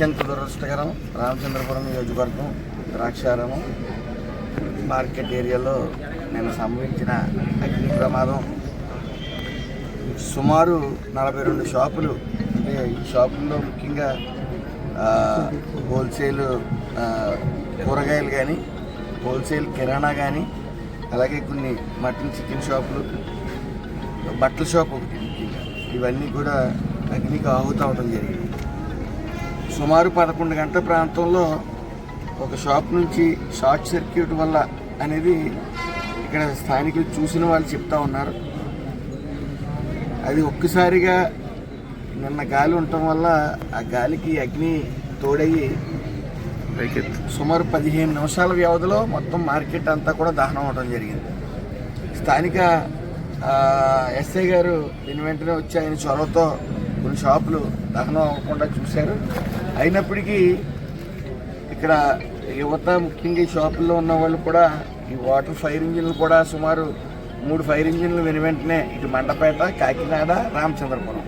అత్యంత దురదృష్టకరం. రామచంద్రపురం నియోజకవర్గం ద్రాక్షారామం మార్కెట్ ఏరియాలో నేను సంభవించిన అగ్ని ప్రమాదం. సుమారు 42 షాపులు, అంటే ఈ షాపుల్లో ముఖ్యంగా హోల్సేల్ కూరగాయలు కానీ, హోల్సేల్ కిరాణా కానీ, అలాగే కొన్ని మటన్ చికెన్ షాపులు, బట్టల షాపు, ఇవన్నీ కూడా అగ్నికి ఆహుతవడం జరిగింది. సుమారు 11 గంటల ప్రాంతంలో ఒక షాప్ నుంచి షార్ట్ సర్క్యూట్ వల్ల అనేది ఇక్కడ స్థానికులు చూసిన వాళ్ళు చెప్తా ఉన్నారు. అది ఒక్కసారిగా నిన్న గాలి ఉండటం వల్ల ఆ గాలికి అగ్ని తోడయ్యి సుమారు 15 నిమిషాల వ్యవధిలో మొత్తం మార్కెట్ అంతా కూడా దహనం అవడం జరిగింది. స్థానిక ఎస్ఐ గారు దీని వెంటనే వచ్చి ఆయన చొరవతో కొన్ని షాపులు దహనం అవ్వకుండా చూశారు. అయినప్పటికీ ఇక్కడ యువత, ముఖ్యంగా ఈ షాపుల్లో ఉన్న వాళ్ళు కూడా ఈ వాటర్ ఫైర్ ఇంజిన్లు కూడా సుమారు 3 ఫైర్ ఇంజిన్లు వెంటనే ఇటు మండపేట, కాకినాడ, రామచంద్రపురం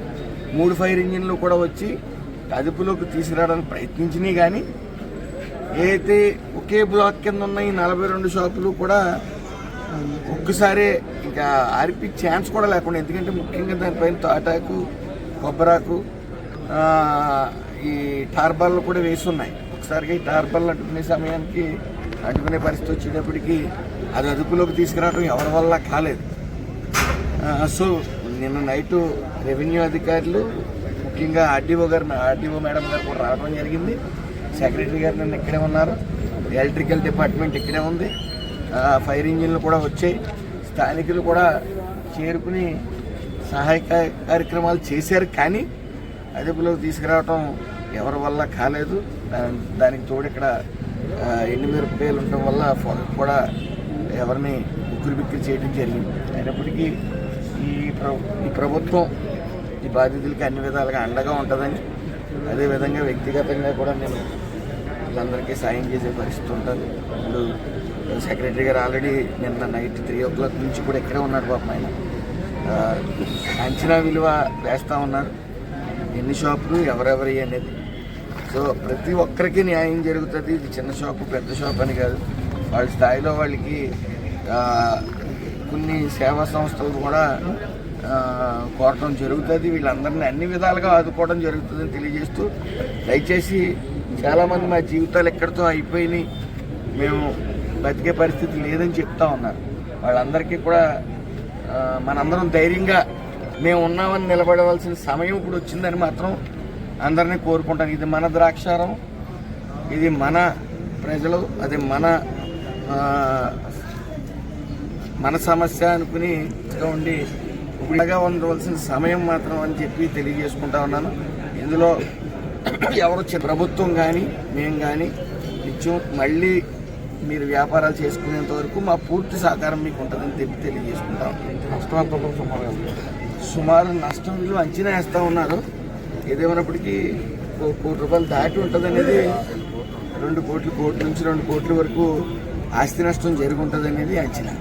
3 ఫైర్ ఇంజిన్లు కూడా వచ్చి అదుపులోకి తీసుకురావడానికి ప్రయత్నించినాయి. కానీ ఏదైతే ఒకే బ్లాక్ కింద ఉన్న ఈ 42 షాపులు కూడా ఒక్కసారి ఇంకా ఆర్పి ఛాన్స్ కూడా లేకుండా, ఎందుకంటే ముఖ్యంగా దానిపైన తాటాకు, కొబ్బరాకు, ఈ టార్బాల్లో కూడా వేసి ఉన్నాయి. ఒకసారిగా ఈ టార్బాల్ అడ్డుకునే సమయానికి అడ్డుకునే పరిస్థితి వచ్చేటప్పటికి అది అదుపులోకి తీసుకురావడం ఎవరి వల్ల కాలేదు. సో నిన్న నైటు రెవెన్యూ అధికారులు, ముఖ్యంగా ఆర్డీఓ మేడం గారు కూడా రావడం జరిగింది. సెక్రటరీ గారు నిన్న ఇక్కడే ఉన్నారు. ఎలక్ట్రికల్ డిపార్ట్మెంట్ ఇక్కడే ఉంది. ఫైర్ ఇంజిన్లు కూడా వచ్చాయి. స్థానికులు కూడా చేరుకుని సహాయ కార్యక్రమాలు చేశారు. కానీ అదుపులోకి తీసుకురావటం ఎవరి వల్ల కాలేదు. దానికి తోడు ఇక్కడ ఎండుమిరపకాయలు ఉండటం వల్ల కూడా ఎవరిని ఉక్కిరిబిక్కిరి చేయడం జరిగింది. అయినప్పటికీ ఈ ప్రభుత్వం ఈ బాధితులకి అన్ని విధాలుగా అండగా ఉంటుందని, అదేవిధంగా వ్యక్తిగతంగా కూడా నేను వీళ్ళందరికీ సాయం చేసే పరిస్థితి ఉంటుంది. ఇప్పుడు సెక్రటరీ గారు ఆల్రెడీ నిన్న నైట్ 3 o'clock నుంచి కూడా ఇక్కడే ఉన్నాడు. పాపం ఆయన అంచనా విలువ వేస్తూ ఉన్నారు, ఎన్ని షాపులు ఎవరెవరి అనేది. సో ప్రతి ఒక్కరికి న్యాయం జరుగుతుంది. ఇది చిన్న షాపు, పెద్ద షాప్ అని కాదు. వాళ్ళ స్థాయిలో వాళ్ళకి కొన్ని సేవా సంస్థలు కూడా కోరటం జరుగుతుంది. వీళ్ళందరినీ అన్ని విధాలుగా ఆదుకోవడం జరుగుతుందని తెలియజేస్తూ, దయచేసి చాలామంది మా జీవితాలు ఎక్కడితో అయిపోయినాయి, మేము బతికే పరిస్థితి లేదని చెప్తా ఉన్నారు. వాళ్ళందరికీ కూడా మనందరం ధైర్యంగా మేము ఉన్నామని నిలబడవలసిన సమయం ఇప్పుడు వచ్చిందని మాత్రం అందరినీ కోరుకుంటాను. ఇది మన ద్రాక్షారం, ఇది మన ప్రజలు, అది మన సమస్య అనుకుని ఉండి ఇప్పుడుగా ఉండవలసిన సమయం మాత్రం అని చెప్పి తెలియజేసుకుంటా ఉన్నాను. ఇందులో ఎవరు ప్రభుత్వం కానీ మేము కానీ నిత్యం మళ్ళీ మీరు వ్యాపారాలు చేసుకునేంత వరకు మా పూర్తి సహకారం మీకు ఉంటుందని చెప్పి తెలియజేసుకుంటాం. సుమారు నష్టం విలువ అంచనా వేస్తూ ఉన్నారు. ఏదేమైనప్పటికీ 1 కోటి రూపాయలు దాటి ఉంటుంది అనేది, 2 కోట్ల నుంచి 2 కోట్ల వరకు ఆస్తి నష్టం జరిగి ఉంటుంది అనేది అంచనా.